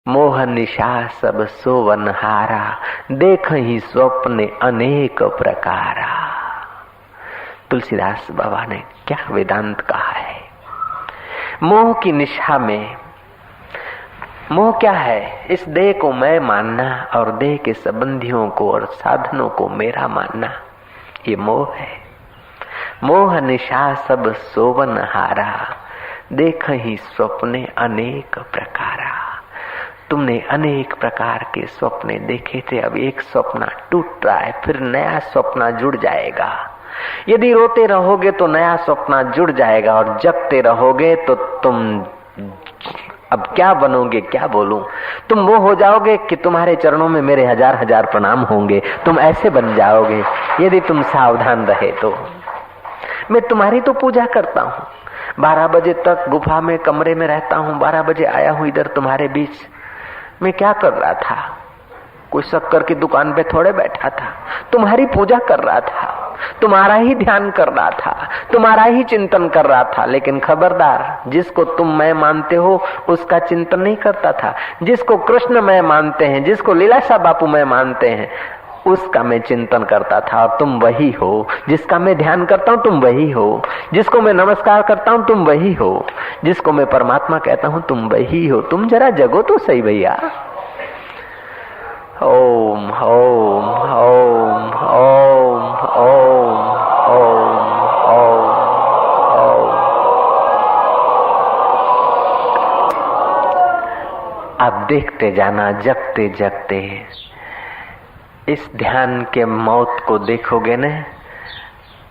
मोह निशा सब सोवन हारा, देख ही स्वप्ने अनेक प्रकारा। तुलसीदास बाबा ने क्या वेदांत कहा है। मोह की निशा में, मोह क्या है? इस देह को मैं मानना और देह के संबंधियों को और साधनों को मेरा मानना, ये मोह है। मोह निशा सब सोवन हारा, देख ही स्वप्ने अनेक प्रकारा। तुमने अनेक प्रकार के स्वप्ने देखे थे, अब एक स्वप्न टूट रहा है, फिर नया स्वप्न जुड़ जाएगा। यदि रोते रहोगे तो नया स्वप्न जुड़ जाएगा, और जगते रहोगे तो तुम अब क्या बनोगे, क्या बोलूं। तुम वो हो जाओगे कि तुम्हारे चरणों में मेरे हजार हजार प्रणाम होंगे। तुम ऐसे बन जाओगे यदि तुम सावधान रहे तो। मैं तुम्हारी तो पूजा करता हूँ, 12 बजे तक गुफा में कमरे में रहता हूँ, 12 बजे आया हूँ इधर तुम्हारे बीच। मैं क्या कर रहा था? कोई शक्कर की दुकान पे थोड़े बैठा था, तुम्हारी पूजा कर रहा था, तुम्हारा ही ध्यान कर रहा था, तुम्हारा ही चिंतन कर रहा था। लेकिन खबरदार, जिसको तुम मैं मानते हो उसका चिंतन नहीं करता था। जिसको कृष्ण मैं मानते हैं, जिसको लीलाशाह बापू मैं मानते हैं, उसका मैं चिंतन करता था। और तुम वही हो। जिसका मैं ध्यान करता हूँ तुम वही हो। जिसको मैं नमस्कार करता हूँ तुम वही हो। जिसको मैं परमात्मा कहता हूँ तुम वही हो। तुम जरा जगो तो सही भैया। ओम ओम ओम ओम ओम ओम ओम ओम। आप देखते जाना, जगते जगते इस ध्यान के मौत को देखोगे न,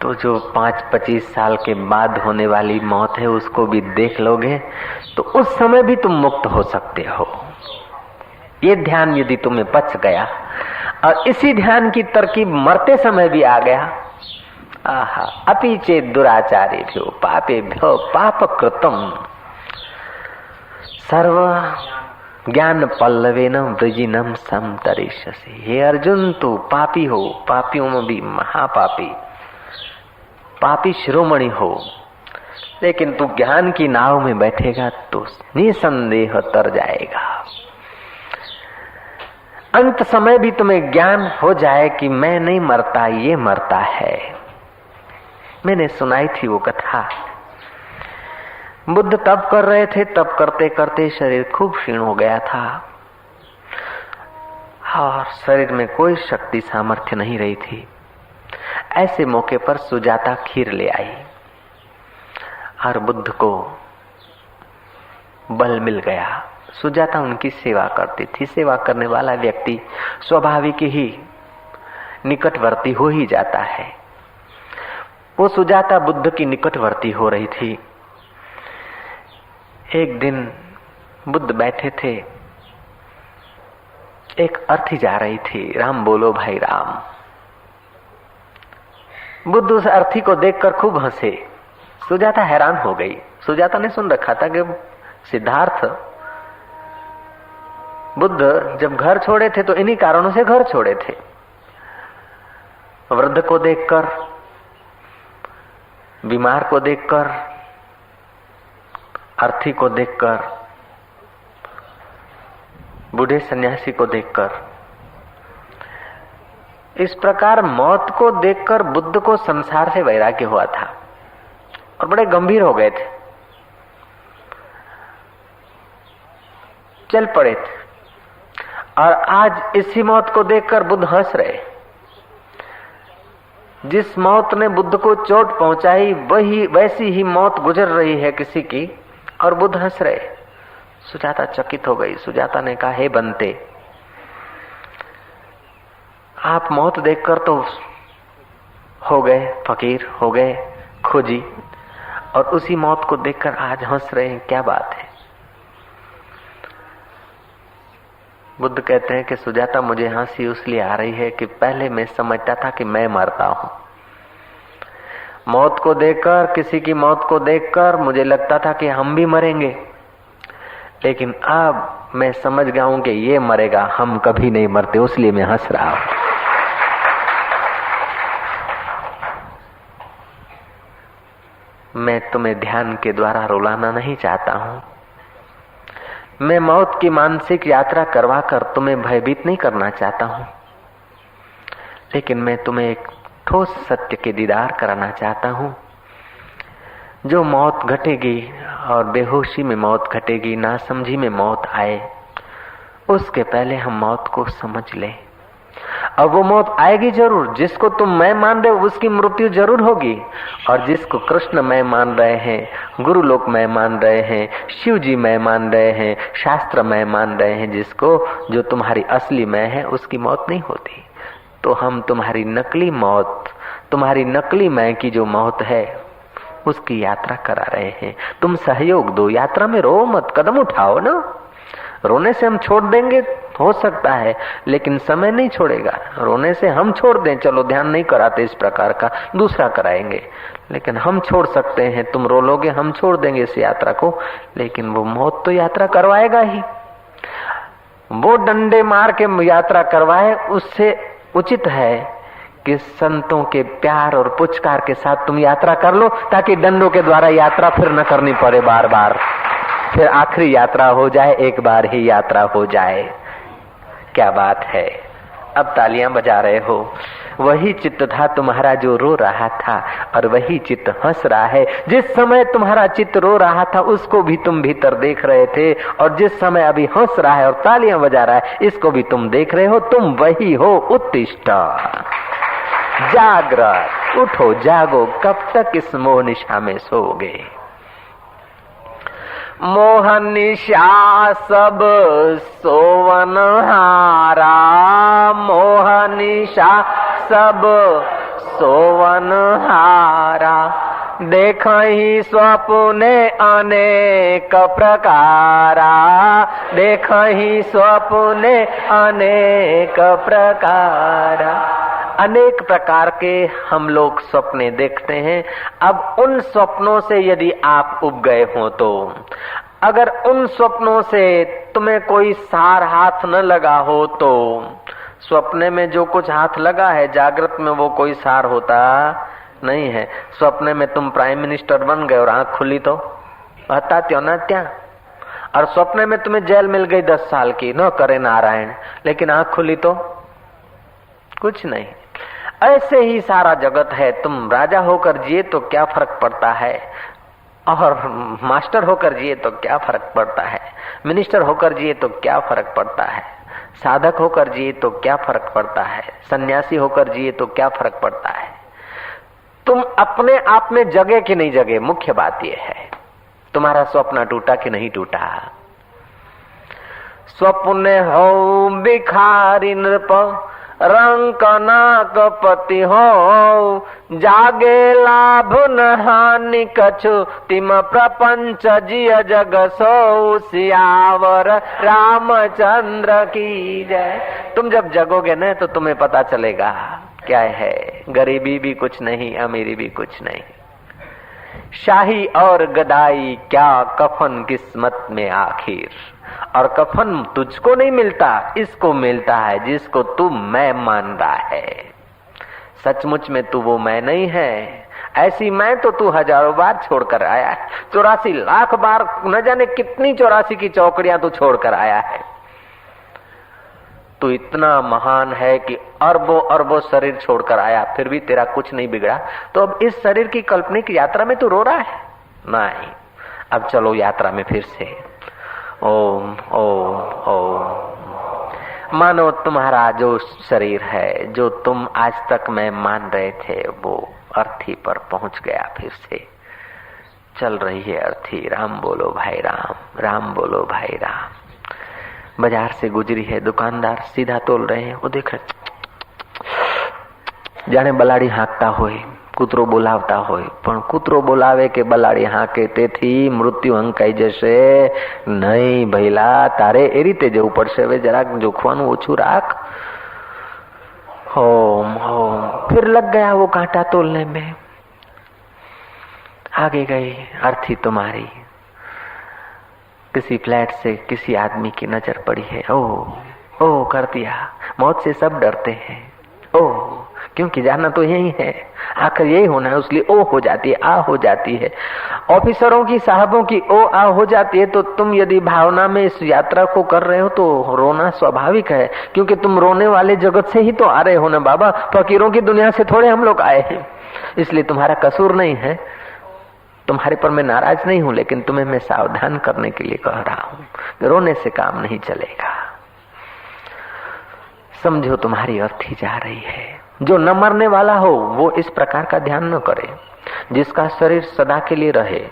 तो जो 5-25 साल के बाद होने वाली मौत है उसको भी देख लोगे, तो उस समय भी तुम मुक्त हो सकते हो। ये ध्यान यदि तुम्हें पच गया और इसी ध्यान की तरकीब मरते समय भी आ गया, आहा, अपि चेत् दुराचारेभ्यो पापेभ्यो पाप कृतम् सर्व ज्ञान पल्लवेन वृजिनम समतरिष्यसि। हे अर्जुन, तू पापी हो, पापियों में भी महापापी, पापी शिरोमणि हो, लेकिन तू ज्ञान की नाव में बैठेगा तो निसंदेह तर जाएगा। अंत समय भी तुम्हें ज्ञान हो जाए कि मैं नहीं मरता, ये मरता है। मैंने सुनाई थी वो कथा। बुद्ध तप कर रहे थे, तप करते करते शरीर खूब क्षीण हो गया था और शरीर में कोई शक्ति सामर्थ्य नहीं रही थी। ऐसे मौके पर सुजाता खीर ले आई और बुद्ध को बल मिल गया। सुजाता उनकी सेवा करती थी। सेवा करने वाला व्यक्ति स्वाभाविक ही निकटवर्ती हो ही जाता है। वो सुजाता बुद्ध की निकटवर्ती हो रही थी। एक दिन बुद्ध बैठे थे, एक अर्थी जा रही थी, राम बोलो भाई राम। बुद्ध उस अर्थी को देखकर खूब हंसे। सुजाता हैरान हो गई। सुजाता ने सुन रखा था कि सिद्धार्थ बुद्ध जब घर छोड़े थे तो इन्हीं कारणों से घर छोड़े थे। वृद्ध को देखकर, बीमार को देखकर, अर्थी को देखकर, बूढ़े सन्यासी को देखकर, इस प्रकार मौत को देखकर बुद्ध को संसार से वैराग्य हुआ था और बड़े गंभीर हो गए थे, चल पड़े थे। और आज इसी मौत को देखकर बुद्ध हंस रहे। जिस मौत ने बुद्ध को चोट पहुंचाई वही वैसी ही मौत गुजर रही है किसी की, और बुद्ध हंस रहे। सुजाता चकित हो गई। सुजाता ने कहा, हे बंते, आप मौत देखकर तो हो गए फकीर, हो गए खोजी, और उसी मौत को देखकर आज हंस रहे हैं, क्या बात है? बुद्ध कहते हैं कि सुजाता, मुझे हंसी इसलिए आ रही है कि पहले मैं समझता था कि मैं मरता हूं। मौत को देखकर, किसी की मौत को देखकर मुझे लगता था कि हम भी मरेंगे, लेकिन अब मैं समझ गया हूं कि ये मरेगा, हम कभी नहीं मरते, इसलिए मैं हंस रहा हूं। मैं तुम्हें ध्यान के द्वारा रुलाना नहीं चाहता हूं, मैं मौत की मानसिक यात्रा करवा कर तुम्हें भयभीत नहीं करना चाहता हूं, लेकिन मैं तुम्हें एक ठोस सत्य के दीदार कराना चाहता हूं। जो मौत घटेगी और बेहोशी में मौत घटेगी, नासमझी में मौत आए, उसके पहले हम मौत को समझ लें। और वो मौत आएगी जरूर। जिसको तुम मैं मान रहे हो उसकी मृत्यु जरूर होगी, और जिसको कृष्ण मैं मान रहे हैं, गुरु लोक मैं मान रहे हैं, शिव जी मैं मान रहे हैं, शास्त्र मैं मान रहे हैं, जिसको जो तुम्हारी असली मैं है उसकी मौत नहीं होती। तो हम तुम्हारी नकली मौत, तुम्हारी नकली मैं की जो मौत है उसकी यात्रा करा रहे हैं। तुम सहयोग दो, यात्रा में रो मत, कदम उठाओ ना। रोने से हम छोड़ देंगे हो सकता है, लेकिन समय नहीं छोड़ेगा। रोने से हम छोड़ दें, चलो ध्यान नहीं कराते इस प्रकार का, दूसरा कराएंगे, लेकिन हम छोड़ सकते हैं। तुम रो लोगे, हम छोड़ देंगे इस यात्रा को, लेकिन वो मौत तो यात्रा करवाएगा ही। वो डंडे मार के यात्रा करवाए, उससे उचित है कि संतों के प्यार और पुचकार के साथ तुम यात्रा कर लो, ताकि डंडों के द्वारा यात्रा फिर न करनी पड़े बार बार। फिर आखिरी यात्रा हो जाए, एक बार ही यात्रा हो जाए। क्या बात है। अब तालियां बजा रहे हो। वही चित्त था तुम्हारा जो रो रहा था, और वही चित्त हंस रहा है। जिस समय तुम्हारा चित्त रो रहा था उसको भी तुम भीतर देख रहे थे, और जिस समय अभी हंस रहा है और तालियां बजा रहा है इसको भी तुम देख रहे हो। तुम वही हो। उत्तिष्ठ, जागृत, उठो, जागो। कब तक इस मोह निशा में सोओगे? मोह निशा सब सोवन हारा, मोह निशा सब सोवन हारा। देखहि स्वप्ने अनेक प्रकारा, देखहि स्वप्ने अनेक प्रकारा। अनेक प्रकार के हम लोग सपने देखते हैं। अब उन स्वप्नों से यदि आप उब गए हो, तो अगर उन स्वप्नों से तुम्हें कोई सार हाथ न लगा हो, तो स्वप्ने में जो कुछ हाथ लगा है जागृत में वो कोई सार होता नहीं है। स्वप्ने में तुम प्राइम मिनिस्टर बन गए और आंख खुली तो हता त्यों ना त्या, और स्वप्ने में तुम्हें जेल मिल गई 10 साल की, न करे नारायण, लेकिन आंख खुली तो कुछ नहीं। ऐसे ही सारा जगत है। तुम राजा होकर जिए तो क्या फर्क पड़ता है, और मास्टर होकर जिए तो क्या फर्क पड़ता है, मिनिस्टर होकर जिए तो क्या फर्क पड़ता है, साधक होकर जिए तो क्या फर्क पड़ता है, सन्यासी होकर जिए तो क्या फर्क पड़ता है। तुम अपने आप में जगे कि नहीं जगे, मुख्य बात यह है। तुम्हारा स्वप्न टूटा कि नहीं टूटा। स्वप्न हो भिखारी नृप, रंक नाक पति हो, जागे लाभ न हानि कछु, तिम प्रपंच जिय जग सो, सियावर रामचंद्र की जय। तुम जब जगोगे न तो तुम्हें पता चलेगा क्या है। गरीबी भी कुछ नहीं, अमीरी भी कुछ नहीं, शाही और गदाई क्या कफन किस्मत में आखिर। और कफन तुझको नहीं मिलता, इसको मिलता है जिसको तू मैं मान रहा है। सचमुच में तू वो मैं नहीं है। ऐसी मैं तो तू हजारों बार छोड़कर आया है। 84 लाख बार, न जाने कितनी 84 की चौकड़ियां तू छोड़कर आया है। तू इतना महान है कि अरबों अरबों शरीर छोड़कर आया, फिर भी तेरा कुछ नहीं बिगड़ा। तो अब इस शरीर की काल्पनिक यात्रा में तू रो रहा है? नहीं। अब चलो यात्रा में फिर से। ओम ओम ओम। मानो तुम्हारा जो शरीर है, जो तुम आज तक मैं मान रहे थे, वो अर्थी पर पहुंच गया। फिर से चल रही है अर्थी। राम बोलो भाई राम, राम बोलो भाई राम। बाजार से गुजरी है, दुकानदार सीधा तोल रहे हैं। वो देख रहे, जाने बलाड़ी हांकता होय, કૂતરો બોલાવતા હોય, પણ કૂતરો બોલાવે કે બલાડી હાંકે તેથી મૃત્યુ હંકાઈ જશે નહીં ભઈલા, તારે એ રીતે જવું પડશે। હવે જરાક જોખવાનું ઓછું રાખ। Home home. फिर लग गया वो कांटा तोलने में। आगे गई अर्थी तुम्हारी। किसी फ्लैट से किसी आदमी की नजर पड़ी है। ओ कर दिया। मौत से सब डरते हैं। ओ क्योंकि जाना तो यही है, आखिर यही होना है। उसलिए ओ हो जाती है, आ हो जाती है। ऑफिसरों की, साहबों की ओ आ हो जाती है, तो तुम यदि भावना में इस यात्रा को कर रहे हो तो रोना स्वाभाविक है, क्योंकि तुम रोने वाले जगत से ही तो आ रहे हो ना बाबा। फकीरों की दुनिया से थोड़े हम लोग आए हैं, इसलिए तुम्हारा कसूर नहीं है, तुम्हारे पर मैं नाराज नहीं हूं, लेकिन तुम्हें मैं सावधान करने के लिए कह रहा हूं। रोने से काम नहीं चलेगा। समझो तुम्हारी अर्थी जा रही है। जो न मरने वाला हो वो इस प्रकार का ध्यान न करे, जिसका शरीर सदा के लिए रहे।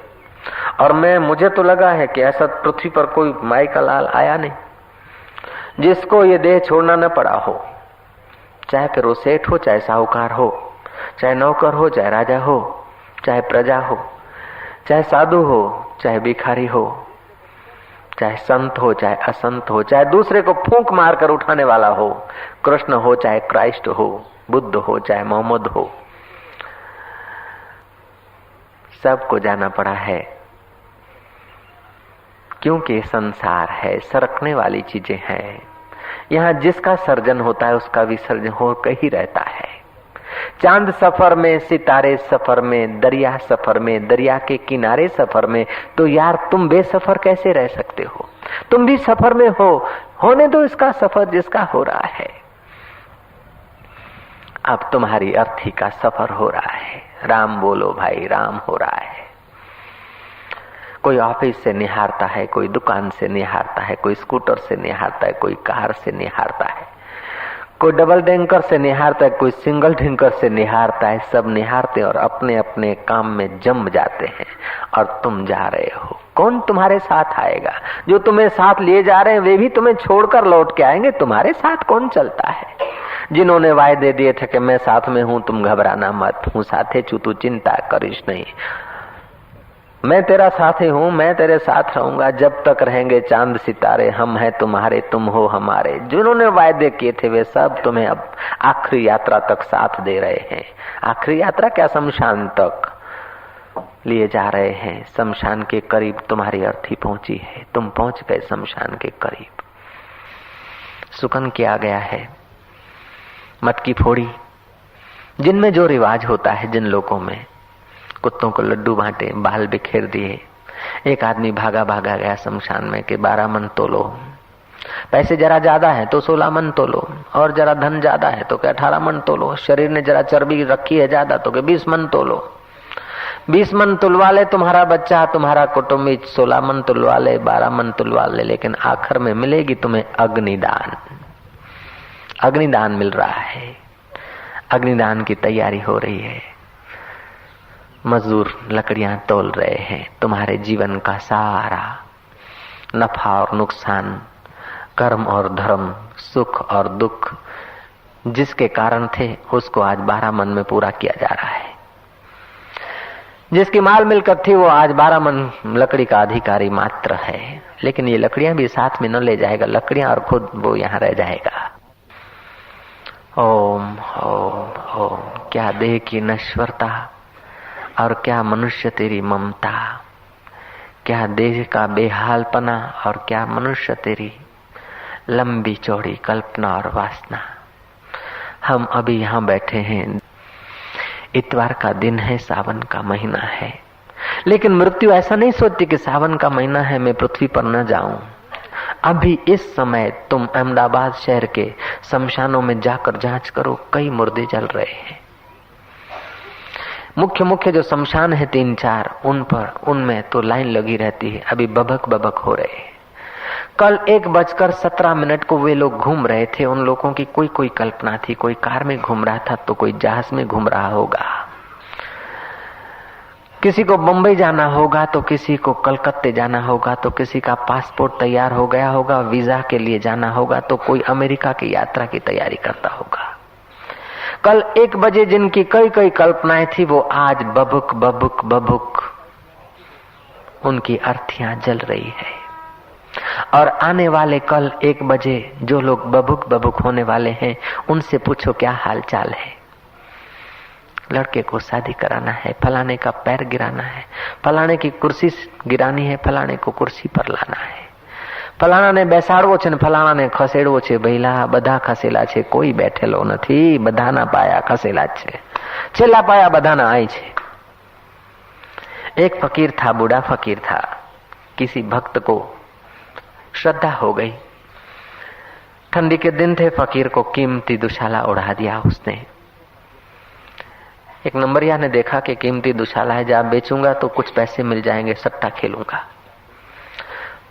और मुझे तो लगा है कि ऐसा पृथ्वी पर कोई माई का लाल आया नहीं जिसको ये देह छोड़ना न पड़ा हो, चाहे फिर वो सेठ हो, चाहे साहूकार हो, चाहे नौकर हो, चाहे राजा हो, चाहे प्रजा हो, चाहे साधु हो, चाहे भिखारी हो, चाहे संत हो, चाहे असंत हो, चाहे दूसरे को फूंक मारकर उठाने वाला हो, कृष्ण हो, चाहे क्राइस्ट हो, बुद्ध हो, चाहे मोहम्मद हो, सबको जाना पड़ा है। क्योंकि संसार है, सरकने वाली चीजें हैं। यहाँ जिसका सर्जन होता है उसका विसर्जन होकर ही रहता है। चांद सफर में, सितारे सफर में, दरिया सफर में, दरिया के किनारे सफर में, तो यार तुम बेसफर कैसे रह सकते हो? तुम भी सफर में हो, होने दो इसका सफर जिसका हो रहा है। अब तुम्हारी अर्थी का सफर हो रहा है। राम बोलो भाई, राम हो रहा है। कोई ऑफिस से निहारता है, कोई दुकान से निहारता है, कोई स्कूटर से निहारता है, कोई कार से निहारता है, कोई डबल डेंकर से निहारता है, कोई सिंगल डेंकर से निहारता है। सब निहारते और अपने अपने काम में जम जाते हैं और तुम जा रहे हो। कौन तुम्हारे साथ आएगा? जो तुम्हें साथ लिए जा रहे हैं वे भी तुम्हें छोड़कर लौट के आएंगे। तुम्हारे साथ कौन चलता है? जिन्होंने वायदे दिए थे कि मैं साथ में हूं, तुम घबराना मत, हूं साथे चू, तू चिंता करिश नहीं, मैं तेरा साथी हूं, मैं तेरे साथ रहूंगा जब तक रहेंगे चांद सितारे, हम हैं तुम्हारे, तुम हो हमारे। जिन्होंने वायदे किए थे वे सब तुम्हें अब आखिरी यात्रा तक साथ दे रहे हैं। आखिरी यात्रा क्या, शमशान तक लिए जा रहे हैं। शमशान के करीब तुम्हारी अर्थी पहुंची है, तुम पहुंच गए शमशान के करीब। सुकन किया गया है, मत की फोड़ी, जिनमें जो रिवाज होता है, जिन लोगों में कुत्तों को लड्डू बांटे, बाल बिखेर दिए। एक आदमी भागा भागा गया शमशान में कि 12 मन तोलो, पैसे जरा ज्यादा है तो 16 मन तोलो, और जरा धन ज्यादा है तो 18 मन तोलो, शरीर ने जरा चर्बी रखी है ज्यादा तो 20 मन तोलो। 20 मन तुलवा ले तुम्हारा बच्चा, तुम्हारा कुटुंबी, 16 मन तुलवा ले, 12 मन तुलवा ले, लेकिन आखिर में मिलेगी तुम्हें अग्निदान। अग्निदान मिल रहा है, अग्निदान की तैयारी हो रही है। मजदूर लकड़ियां तोल रहे हैं। तुम्हारे जीवन का सारा नफा और नुकसान, कर्म और धर्म, सुख और दुख जिसके कारण थे उसको आज 12 मन में पूरा किया जा रहा है। जिसकी माल मिलकत थी वो आज 12 मन लकड़ी का अधिकारी मात्र है, लेकिन ये लकड़ियां भी साथ में न ले जाएगा, लकड़ियां और खुद वो यहाँ रह जाएगा। ओम ओम ओम। क्या देह की नश्वरता और क्या मनुष्य तेरी ममता, क्या देह का बेहालपना और क्या मनुष्य तेरी लंबी चौड़ी कल्पना और वासना। हम अभी यहाँ बैठे हैं, इतवार का दिन है, सावन का महीना है, लेकिन मृत्यु ऐसा नहीं सोचती कि सावन का महीना है मैं पृथ्वी पर न जाऊं। अभी इस समय तुम अहमदाबाद शहर के शमशानों में जाकर जांच करो, कई मुर्दे जल रहे हैं। मुख्य मुख्य जो शमशान है 3-4, उनमें तो लाइन लगी रहती है, अभी बबक बबक हो रहे हैं। कल 1:17 को वे लोग घूम रहे थे। उन लोगों की कोई कोई कल्पना थी, कोई कार में घूम रहा था तो कोई जहाज में घूम रहा होगा, किसी को बंबई जाना होगा तो किसी को कलकत्ते जाना होगा, तो किसी का पासपोर्ट तैयार हो गया होगा, वीजा के लिए जाना होगा, तो कोई अमेरिका की यात्रा की तैयारी करता होगा। कल 1 बजे जिनकी कई कई कल्पनाएं थी वो आज बबुक बबुक बबुक उनकी अर्थियां जल रही है। और आने वाले कल 1 बजे जो लोग बबुक बबुक होने वाले हैं उनसे पूछो क्या हाल चाल है। लड़के को शादी कराना है, फलाने का पैर गिराना है, फलाने की कुर्सी गिरानी है, फलाने को कुर्सी पर लाना है, ફલાણાને બેસાડવો છે ને ફલાણાને ખસેડવો છે, ભઈલા બધા ખસેલા છે, કોઈ બેઠેલો નથી, બધાના પાયા ખસેલા જ છે, છેલ્લા पाया बधाना आई छे। एक फकीर था, बूढ़ा फकीर था। किसी भक्त को श्रद्धा हो गई, ठंडी के दिन थे, फकीर को कीमती दुशाला उड़ा दिया उसने। एक नंबरिया ने देखा कि कीमती दुशाला है, जब बेचूंगा तो कुछ पैसे मिल जाएंगे, सट्टा खेलूंगा।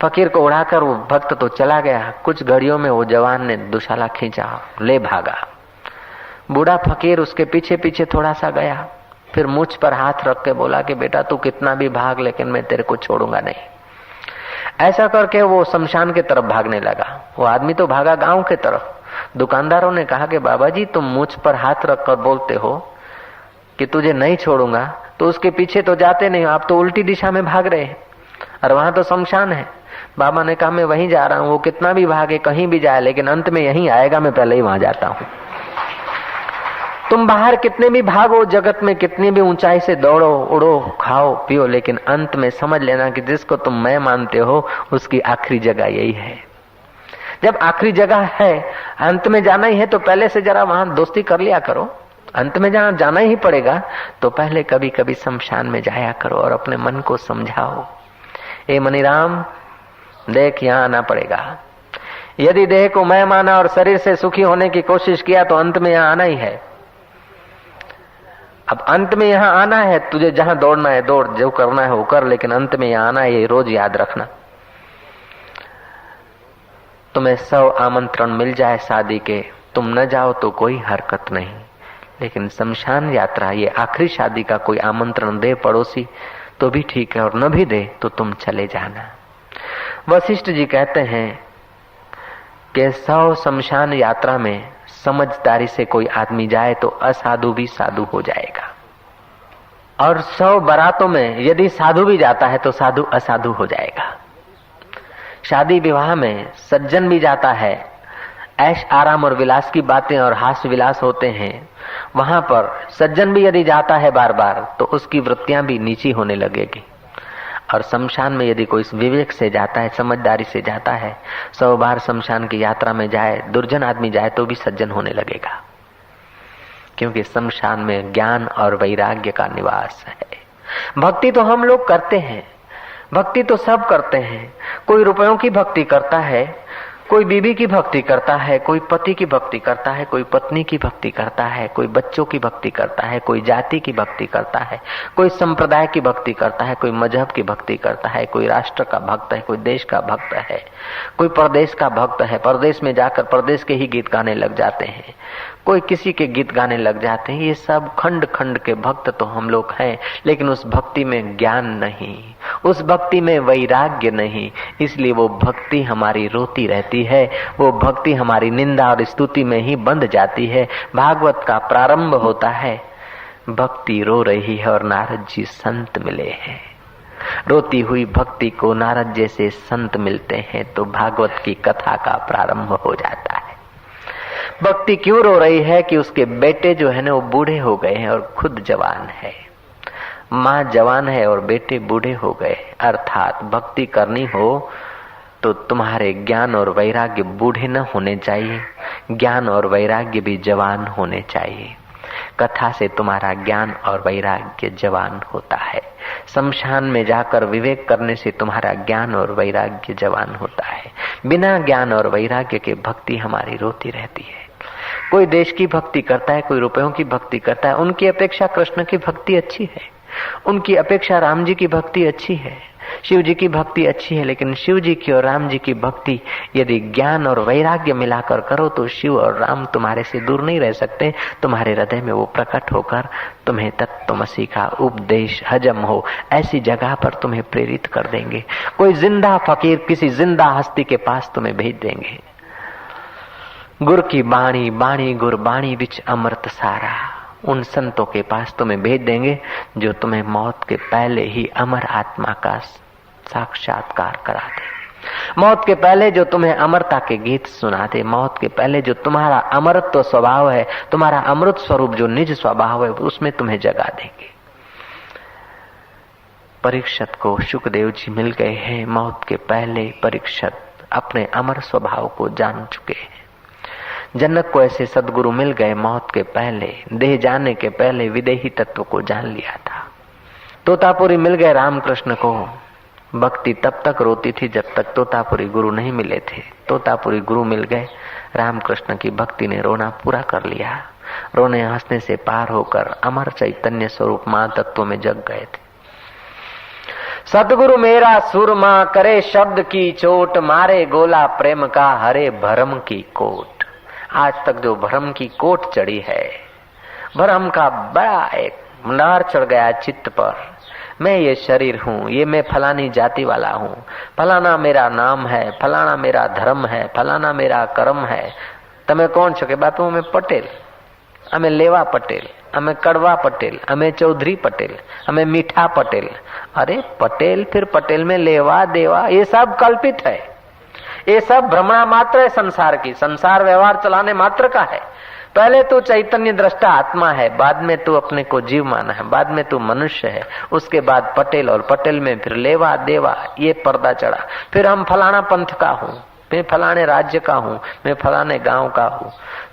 फकीर को उड़ाकर वो भक्त तो चला गया। कुछ घड़ियों में वो जवान ने दुशाला खींचा, ले भागा। बूढ़ा फकीर उसके पीछे पीछे थोड़ा सा गया, फिर मुझ पर हाथ रख के बोला कि बेटा तू कितना भी भाग, लेकिन मैं तेरे को छोड़ूंगा नहीं। ऐसा करके वो शमशान के तरफ भागने लगा। वो आदमी तो भागा गांव के तरफ। दुकानदारों ने कहा कि बाबा जी तुम मुझ पर हाथ रख कर बोलते हो कि तुझे नहीं छोड़ूंगा, तो उसके पीछे तो जाते नहीं, आप तो उल्टी दिशा में भाग रहे हैं और वहां तो शमशान है। बाबा ने कहा मैं वहीं जा रहा हूं, वो कितना भी भागे, कहीं भी जाए, लेकिन अंत में यहीं आएगा, मैं पहले ही वहां जाता हूं। तुम बाहर कितने भी भागो, जगत में कितनी भी ऊंचाई से दौड़ो, उड़ो, खाओ पियो, लेकिन अंत में समझ लेना कि जिसको तुम मैं मानते हो उसकी आखिरी जगह यही है। जब आखिरी जगह है, अंत में जाना ही है, तो पहले से जरा वहां दोस्ती कर लिया करो। अंत में जहां जाना ही पड़ेगा तो पहले कभी कभी शमशान में जाया करो और अपने मन को समझाओ, ए मनीराम देख यहां आना पड़ेगा। यदि देह को मैं माना और शरीर से सुखी होने की कोशिश किया तो अंत में यहां आना ही है। अब अंत में यहां आना है, तुझे जहां दौड़ना है दौड़, जो करना है वो कर, लेकिन अंत में यहां आना है, ये रोज याद रखना। तुम्हें 100 आमंत्रण मिल जाए शादी के, तुम न जाओ तो कोई हरकत नहीं, लेकिन शमशान यात्रा, ये आखिरी शादी का कोई आमंत्रण दे पड़ोसी तो भी ठीक है, और न भी दे तो तुम चले जाना। वशिष्ठ जी कहते हैं कि 100 शमशान यात्रा में समझदारी से कोई आदमी जाए तो असाधु भी साधु हो जाएगा, और 100 बारातों में यदि साधु भी जाता है तो साधु असाधु हो जाएगा। शादी विवाह में सज्जन भी जाता है, ऐश आराम और विलास की बातें और हास्य विलास होते हैं, वहां पर सज्जन भी यदि जाता है बार बार तो उसकी वृत्तियां भी नीची होने लगेगी। और शमशान में यदि कोई विवेक से जाता है, समझदारी से जाता है, 100 बार शमशान की यात्रा में जाए, दुर्जन आदमी जाए तो भी सज्जन होने लगेगा, क्योंकि शमशान में ज्ञान और वैराग्य का निवास है। भक्ति तो हम लोग करते हैं, भक्ति तो सब करते हैं। कोई रुपयों की भक्ति करता है, कोई बीबी की भक्ति करता है, कोई पति की भक्ति करता है, कोई पत्नी की भक्ति करता है, कोई बच्चों की भक्ति करता है, कोई जाति की भक्ति करता है, कोई संप्रदाय की भक्ति करता है, कोई मजहब की भक्ति करता है, कोई राष्ट्र का भक्त है, कोई देश का भक्त है, कोई प्रदेश का भक्त है, प्रदेश में जाकर प्रदेश के ही गीत गाने लग जाते हैं, कोई किसी के गीत गाने लग जाते हैं। ये सब खंड खंड के भक्त तो हम लोग हैं, लेकिन उस भक्ति में ज्ञान नहीं, उस भक्ति में वैराग्य नहीं, इसलिए वो भक्ति हमारी रोती रहती है, वो भक्ति हमारी निंदा और स्तुति में ही बंध जाती है। भागवत का प्रारंभ होता है, भक्ति रो रही है और नारद जी संत मिले हैं। रोती हुई भक्ति को नारद जैसे संत मिलते हैं तो भागवत की कथा का प्रारंभ हो जाता है। भक्ति क्यों रो रही है कि उसके बेटे जो है ना वो बूढ़े हो गए हैं और खुद जवान है। माँ जवान है और बेटे बूढ़े हो गए, अर्थात भक्ति करनी हो तो तुम्हारे ज्ञान और वैराग्य बूढ़े न होने चाहिए, ज्ञान और वैराग्य भी जवान होने चाहिए। कथा से तुम्हारा ज्ञान और वैराग्य जवान होता है, शमशान में जाकर विवेक करने से तुम्हारा ज्ञान और वैराग्य जवान होता है। बिना ज्ञान और वैराग्य के भक्ति हमारी रोती रहती है। कोई देश की भक्ति करता है, कोई रुपयों की भक्ति करता है, उनकी अपेक्षा कृष्ण की भक्ति अच्छी है, उनकी अपेक्षा राम जी की भक्ति अच्छी है, शिव जी की भक्ति अच्छी है, लेकिन शिव जी की और राम जी की भक्ति यदि ज्ञान और वैराग्य मिलाकर करो तो शिव और राम तुम्हारे से दूर नहीं रह सकते, तुम्हारे हृदय में वो प्रकट होकर तुम्हें तत्वमसी का उपदेश हजम हो ऐसी जगह पर तुम्हें प्रेरित कर देंगे। कोई जिंदा फकीर किसी जिंदा हस्ती के पास तुम्हें भेज देंगे। गुर की बाणी बाणी गुर बाणी विच अमृत सारा, उन संतों के पास तुम्हें भेज देंगे जो तुम्हें मौत के पहले ही अमर आत्मा का साक्षात्कार करा दे, मौत के पहले जो तुम्हें अमरता के गीत सुना दे, मौत के पहले जो तुम्हारा अमरत्व स्वभाव है, तुम्हारा अमृत स्वरूप जो निज स्वभाव है उसमें तुम्हें जगा देंगे। परीक्षित को सुखदेव जी मिल गए हैं, मौत के पहले परीक्षित अपने अमर स्वभाव को जान चुके हैं। जनक को ऐसे सदगुरु मिल गए, मौत के पहले, देह जाने के पहले विदेही तत्व को जान लिया था। तोतापुरी मिल गए रामकृष्ण को। भक्ति तब तक रोती थी जब तक तोतापुरी गुरु नहीं मिले थे। तोतापुरी गुरु मिल गए, रामकृष्ण की भक्ति ने रोना पूरा कर लिया। रोने हंसने से पार होकर अमर चैतन्य स्वरूप मां तत्व में जग गए थे। सतगुरु मेरा सुरमा करे शब्द की चोट, मारे गोला प्रेम का हरे भरम की कोट। आज तक जो भरम की कोट चढ़ी है, भरम का बड़ा एक मुंडार चढ़ गया चित्त पर। मैं ये शरीर हूँ, ये मैं फलानी जाति वाला हूँ, फलाना मेरा नाम है, फलाना मेरा धर्म है, फलाना मेरा कर्म है। तमे कौन छो के बापू? मैं पटेल, અમે લેવા પટેલ, અમે કડવા પટેલ, અમે चौधरी पटेल, અમે मीठा पटेल। अरे पटेल फिर पटेल में लेवा देवा ये सब कल्पित है, ये सब भ्रमणा मात्र है संसार की। संसार व्यवहार चलाने मात्र का है। पहले तू चैतन्य दृष्टा आत्मा है, बाद में तू अपने को जीव माना है, बाद में तू मनुष्य है, उसके बाद पटेल, और पटेल में फिर लेवा देवा ये पर्दा चढ़ा। फिर हम फलाना पंथ का हूँ, मैं फलाने राज्य का हूँ, मैं फलाने गांव का हूँ।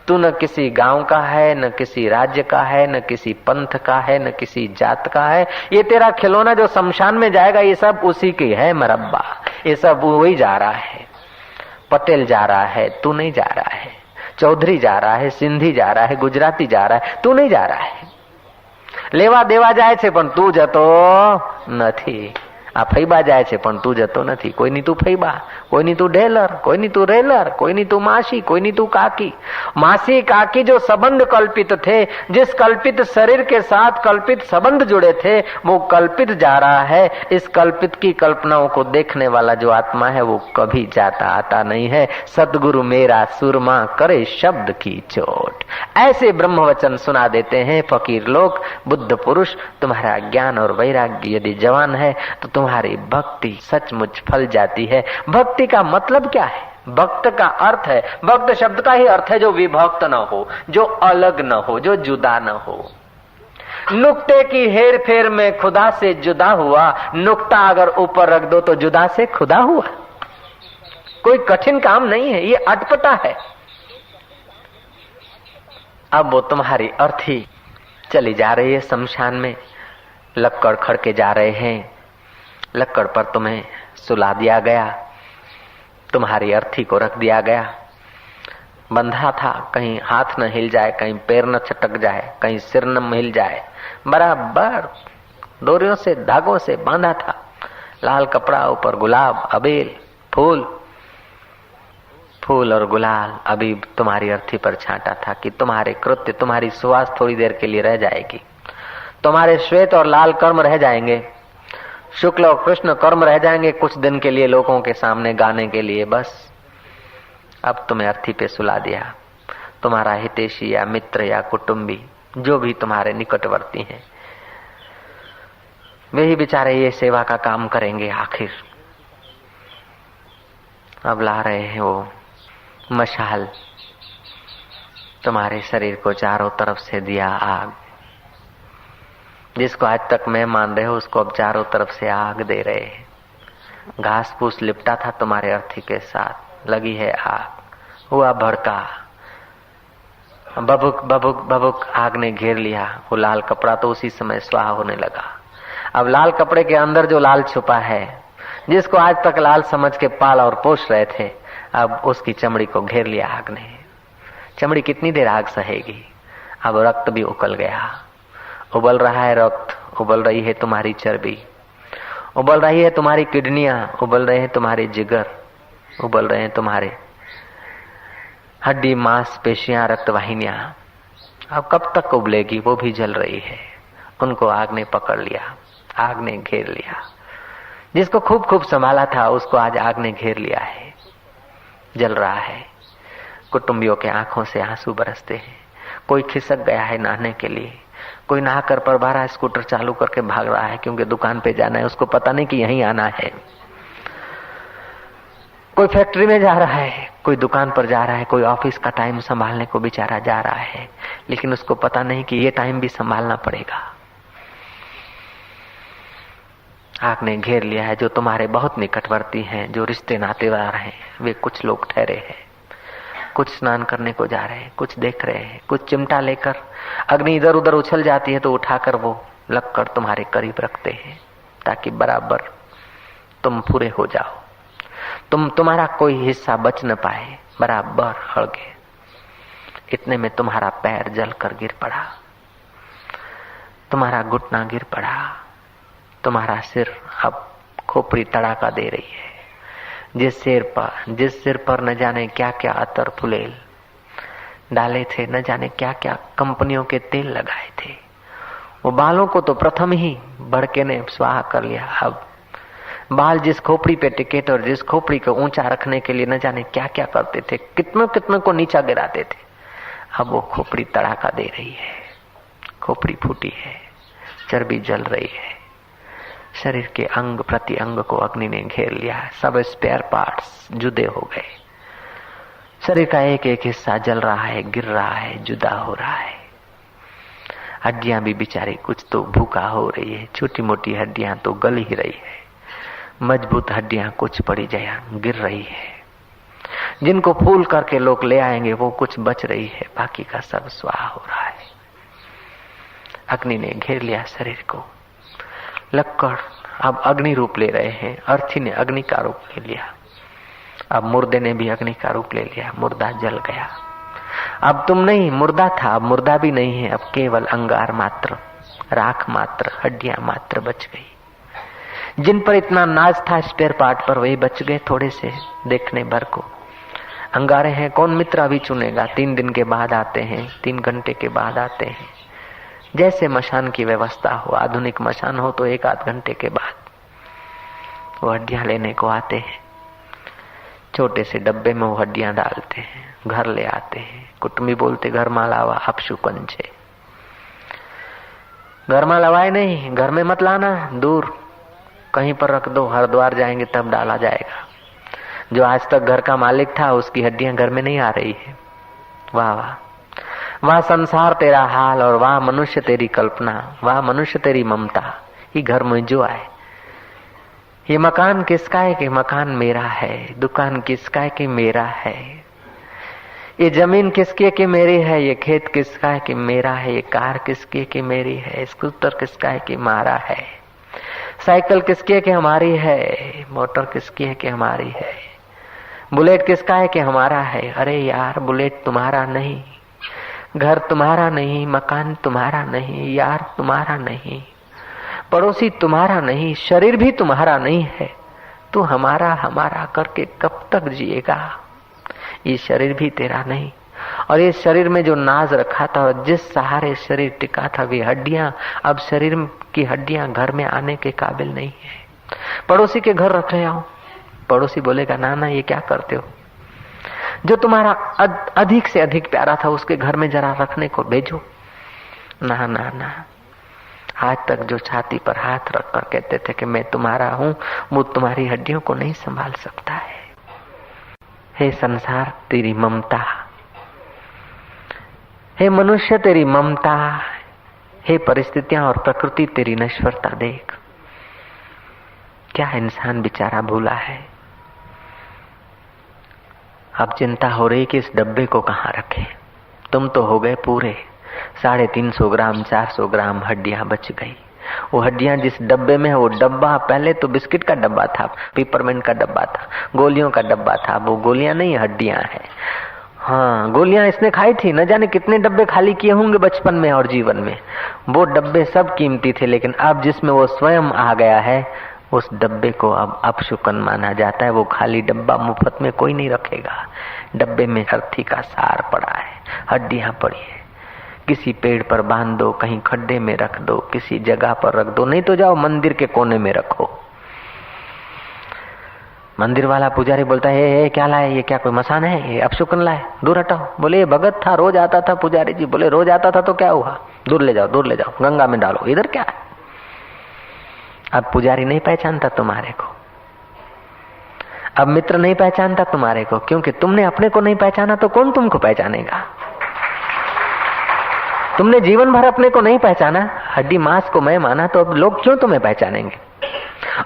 तू न किसी गांव का है, न किसी राज्य का है, न किसी पंथ का है, न किसी जात का है। ये तेरा खिलौना जो शमशान में जाएगा ये सब उसी की है मरब्बा। ये सब वही जा रहा है। पटेल जा रहा है, तू नहीं जा रहा है। चौधरी जा रहा है, सिंधी जा रहा है, गुजराती जा रहा है, तू नहीं जा रहा है। लेवा देवा जाए છે પણ તું જતો નથી। આ ફૈબા જાય છે પણ તું જતો નથી। કોઈની તું ફૈબા, કોઈની તું ઢેલર, કોઈની તું રેલર, कोईनी तू मासी, कोईनी तू काकी। मासी काकी जो संबंध कल्पित थे, जिस कल्पित शरीर के साथ कल्पित संबंध जुड़े थे, वो कल्पित जा रहा है। इस कल्पित की कल्पनाओं को देखने वाला जो आत्मा है वो कभी जाता आता नहीं है। सतगुरु मेरा सुरमा करे शब्द की चोट, ऐसे ब्रह्म वचन सुना देते हैं फकीर लोग। बुद्ध पुरुष, तुम्हारा ज्ञान और वैराग्य यदि जवान है तो तुम्हारी भक्ति सचमुच फल जाती है। भक्ति का मतलब क्या है? भक्त का अर्थ है, भक्त शब्द का ही अर्थ है जो विभक्त न हो, जो अलग न हो, जो जुदा न हो। नुक्ते की हेर फेर में खुदा से जुदा हुआ। नुक्ता अगर ऊपर रख दो तो जुदा से खुदा हुआ। कोई कठिन काम नहीं है, ये अटपटा है। अब वो तुम्हारी अर्थी चली जा रही है शमशान में, लक्कड़ खड़के जा रहे हैं, लक्कड़ पर तुम्हें सुला दिया गया, तुम्हारी अर्थी को रख दिया गया। बंधा था, कहीं हाथ न हिल जाए, कहीं पैर न छटक जाए, कहीं सिर न हिल जाए, बराबर डोरियों से धागों से बांधा था। लाल कपड़ा, ऊपर गुलाब, अबील, फूल। फूल और गुलाल अभी तुम्हारी अर्थी पर छांटा था कि तुम्हारे कृत्य, तुम्हारी सुवास थोड़ी देर के लिए रह जाएगी। तुम्हारे श्वेत और लाल कर्म रह जाएंगे, शुक्ल और कृष्ण कर्म रह जाएंगे कुछ दिन के लिए लोगों के सामने गाने के लिए। बस अब तुम्हें अर्थी पे सुला दिया। तुम्हारा हितैषी या मित्र या कुटुंबी, जो भी तुम्हारे निकटवर्ती हैं, वे ही बेचारे ये सेवा का काम करेंगे। आखिर अब ला रहे हैं वो मशाल, तुम्हारे शरीर को चारों तरफ से दिया आग। जिसको आज तक मैं मान रहे हो उसको अब चारों तरफ से आग दे रहे हैं। घास फूस लिपटा था तुम्हारे अर्थी के साथ, लगी है आग, हुआ भड़का, बबुक बबुक बबुक आग ने घेर लिया। वो लाल कपड़ा तो उसी समय स्वाहा होने लगा। अब लाल कपड़े के अंदर जो लाल छुपा है, जिसको आज तक लाल समझ के पाल और पोष रहे थे, अब उसकी चमड़ी को घेर लिया आग ने। चमड़ी कितनी देर आग सहेगी? अब रक्त भी उकल गया, उबल रहा है रक्त, उबल रही है तुम्हारी चर्बी, उबल रही है तुम्हारी किडनियां, उबल रहे हैं तुम्हारे जिगर, उबल रहे हैं तुम्हारे हड्डी, मांस पेशियां, रक्त वाहिनियां। अब कब तक उबलेगी? वो भी जल रही है। उनको आग ने पकड़ लिया, आग ने घेर लिया। जिसको खूब खूब संभाला था उसको आज आग ने घेर लिया है, जल रहा है। कुटुंबियों के आंखों से आंसू बरसते हैं। कोई खिसक गया है नहाने के लिए, कोई नहाकर परबारा स्कूटर चालू करके भाग रहा है क्योंकि दुकान पे जाना है, उसको पता नहीं कि यहीं आना है। कोई फैक्ट्री में जा रहा है, कोई दुकान पर जा रहा है, कोई ऑफिस का टाइम संभालने को बेचारा जा रहा है, लेकिन उसको पता नहीं कि ये टाइम भी संभालना पड़ेगा। आग ने घेर लिया है। जो तुम्हारे बहुत निकटवर्ती हैं, जो रिश्ते नातेदार हैं, वे कुछ लोग ठहरे हैं, कुछ स्नान करने को जा रहे हैं, कुछ देख रहे हैं, कुछ चिमटा लेकर अग्नि इधर उधर उछल जाती है तो उठाकर वो लगकर तुम्हारे करीब रखते हैं, ताकि बराबर तुम पूरे हो जाओ, तुम्हारा कोई हिस्सा बच न पाए, बराबर हड़गे। इतने में तुम्हारा पैर जलकर गिर पड़ा, तुम्हारा घुटना गिर पड़ा, तुम्हारा सिर अब खोपड़ी तड़ाका दे रही है। जिस सिर पर न जाने क्या क्या अतर फुलेल डाले थे, न जाने क्या क्या कंपनियों के तेल लगाए थे, वो बालों को तो प्रथम ही भड़के ने स्वाहा कर लिया। अब बाल जिस खोपड़ी पे टिके थे और जिस खोपड़ी को ऊंचा रखने के लिए न जाने क्या क्या करते थे, कितनों कितनों को नीचा गिराते थे, अब वो खोपड़ी तड़ाका दे रही है, खोपड़ी फूटी है, चर्बी जल रही है, शरीर के अंग प्रति अंग को अग्नि ने घेर लिया है, सब स्पेयर पार्ट्स जुदे हो गए, शरीर का एक एक हिस्सा जल रहा है, गिर रहा है, जुदा हो रहा है। हड्डियां भी बेचारी कुछ तो भूखा हो रही है, छोटी मोटी हड्डियां तो गल ही रही है, मजबूत हड्डियां कुछ पड़ी जया गिर रही है। जिनको फूल करके लोग ले आएंगे वो कुछ बच रही है, बाकी का सब स्वाहा हो रहा है। अग्नि ने घेर लिया शरीर को, लक्कड़ अब अग्नि रूप ले रहे हैं, अर्थी ने अग्नि का रूप ले लिया, अब मुर्दे ने भी अग्नि का रूप ले लिया, मुर्दा जल गया। अब तुम नहीं, मुर्दा था, अब मुर्दा भी नहीं है, अब केवल अंगार मात्र, राख मात्र, हड्डियां मात्र बच गई। जिन पर इतना नाज था स्पेयर पार्ट पर, वही बच गए थोड़े से देखने भर को। अंगारे हैं, कौन मित्र अभी चुनेगा? 3 दिन के बाद आते हैं, 3 घंटे के बाद आते हैं, जैसे मशान की व्यवस्था हो, आधुनिक मशान हो तो 1-8 घंटे के बाद वो हड्डियां लेने को आते हैं। छोटे से डब्बे में वो हड्डियां डालते हैं, घर ले आते हैं। कुटुंबी बोलते घर में लावा अपशुकन छे, घर में लवाए नहीं, घर में मत लाना, दूर कहीं पर रख दो, हरिद्वार जाएंगे तब डाला जाएगा। जो आज तक घर का मालिक था उसकी हड्डियां घर में नहीं आ रही है। वाह वाह, वाह संसार तेरा हाल और वाह मनुष्य तेरी कल्पना, वाह मनुष्य तेरी ममता। ये घर में जो आए, ये मकान किसका है कि मकान मेरा है, दुकान किसका है कि मेरा है, ये जमीन किसकी है कि मेरी है, ये खेत किसका है कि मेरा है, ये कार किसकी है कि मेरी है, स्कूटर किसका है कि हमारा है, साइकिल किसकी है कि हमारी है, मोटर किसकी है कि हमारी है, बुलेट किसका है कि हमारा है। अरे यार, बुलेट तुम्हारा नहीं, घर तुम्हारा नहीं, मकान तुम्हारा नहीं, यार तुम्हारा नहीं, पड़ोसी तुम्हारा नहीं, शरीर भी तुम्हारा नहीं है। तू हमारा हमारा करके कब तक जिएगा? ये शरीर भी तेरा नहीं, और ये शरीर में जो नाज रखा था और जिस सहारे शरीर टिका था, वे हड्डियां अब शरीर की हड्डियां घर में आने के काबिल नहीं है। पड़ोसी के घर रख ले आओ, पड़ोसी बोलेगा ना ना ये क्या करते हो? जो तुम्हारा अधिक से अधिक प्यारा था उसके घर में जरा रखने को भेजो। ना ना ना, आज तक जो छाती पर हाथ रखकर कहते थे कि मैं तुम्हारा हूं, वो तुम्हारी हड्डियों को नहीं संभाल सकता है। हे संसार तेरी ममता, हे मनुष्य तेरी ममता, हे परिस्थितियां और प्रकृति तेरी नश्वरता देख। क्या इंसान बेचारा भूला है। अब चिंता हो रही कि इस डब्बे को कहाँ रखें। तुम तो हो गए पूरे, 350 ग्राम 400 ग्राम हड्डियां बच गई। वो हड्डियां जिस डब्बे में है, वो डब्बा पहले तो बिस्किट का डब्बा था, पिपरमेंट का डब्बा था, गोलियों का डब्बा था। वो गोलियां नहीं, हड्डियां हैं। हाँ, गोलियां इसने खाई थी, न जाने कितने डब्बे खाली किए होंगे बचपन में और जीवन में। वो डब्बे सब कीमती थे, लेकिन अब जिसमें वो स्वयं आ गया है, उस डब्बे को अब अपशुकन माना जाता है। वो खाली डब्बा मुफ्त में कोई नहीं रखेगा। डब्बे में अर्थी का सार पड़ा है, हड्डियां पड़ी है। किसी पेड़ पर बांध दो, कहीं खड्डे में रख दो, किसी जगह पर रख दो, नहीं तो जाओ मंदिर के कोने में रखो। मंदिर वाला पुजारी बोलता है, क्या लाए? ये क्या कोई मसान है? ये अपशुकन लाए, दूर हटाओ। बोले ये भगत था, रोज आता था। पुजारी जी बोले रोज आता था तो क्या हुआ? दूर ले जाओ, दूर ले जाओ, गंगा में डालो। इधर क्या है? अब पुजारी नहीं पहचानता तुम्हारे को, अब मित्र नहीं पहचानता तुम्हारे को, क्योंकि तुमने अपने को नहीं पहचाना तो कौन तुमको पहचानेगा? तुमने जीवन भर अपने को नहीं पहचाना, हड्डी मांस को मैं माना, तो अब लोग क्यों तुम्हें पहचानेंगे?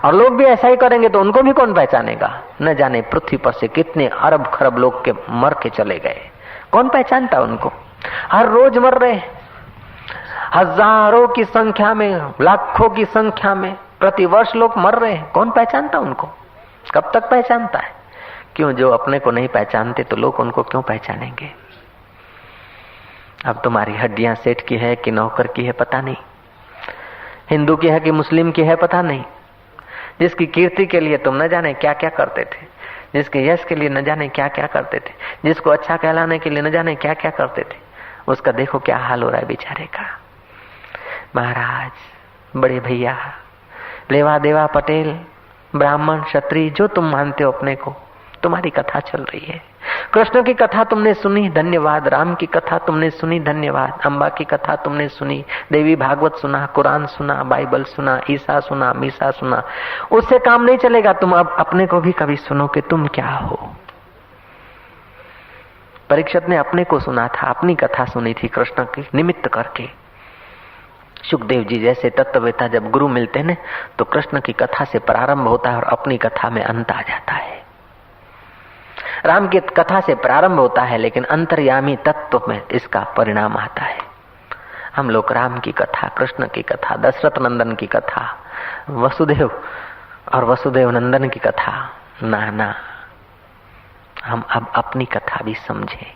और लोग भी ऐसा ही करेंगे तो उनको भी कौन पहचानेगा? न जाने पृथ्वी पर से कितने अरब खरब लोग के मर के चले गए, कौन पहचानता उनको? हर रोज मर रहे, हजारों की संख्या में, लाखों की संख्या में प्रतिवर्ष लोग मर रहे हैं, कौन पहचानता उनको? कब तक पहचानता है? क्यों? जो अपने को नहीं पहचानते तो लोग उनको क्यों पहचानेंगे? अब तुम्हारी हड्डियां सेठ की है कि नौकर की है पता नहीं, हिंदू की है कि मुस्लिम की है पता नहीं, जिसकी कीर्ति के लिए तुम न जाने क्या क्या करते थे, जिसके यश के लिए न जाने क्या क्या करते थे, जिसको अच्छा कहलाने के लिए न जाने क्या क्या करते थे, उसका देखो क्या हाल हो रहा है बेचारे का। महाराज, बड़े भैया, लेवा देवा, पटेल, ब्राह्मण, क्षत्रिय, जो तुम मानते हो अपने को, तुम्हारी कथा चल रही है। कृष्ण की कथा तुमने सुनी, धन्यवाद। राम की कथा तुमने सुनी, धन्यवाद। अम्बा की कथा तुमने सुनी, देवी भागवत सुना, कुरान सुना, बाइबल सुना, ईसा सुना, मीसा सुना। उससे काम नहीं चलेगा, तुम अब अपने को भी कभी सुनो कि तुम क्या हो। परीक्षित ने अपने को सुना था, अपनी कथा सुनी थी कृष्ण की निमित्त करके। सुखदेव जी जैसे तत्ववेता जब गुरु मिलते हैं तो कृष्ण की कथा से प्रारंभ होता है और अपनी कथा में अंत आ जाता है। राम की कथा से प्रारंभ होता है लेकिन अंतर्यामी तत्व में इसका परिणाम आता है। हम लोग राम की कथा, कृष्ण की कथा, दशरथ नंदन की कथा, वसुदेव और वसुदेव नंदन की कथा, ना हम अब अपनी कथा भी समझें।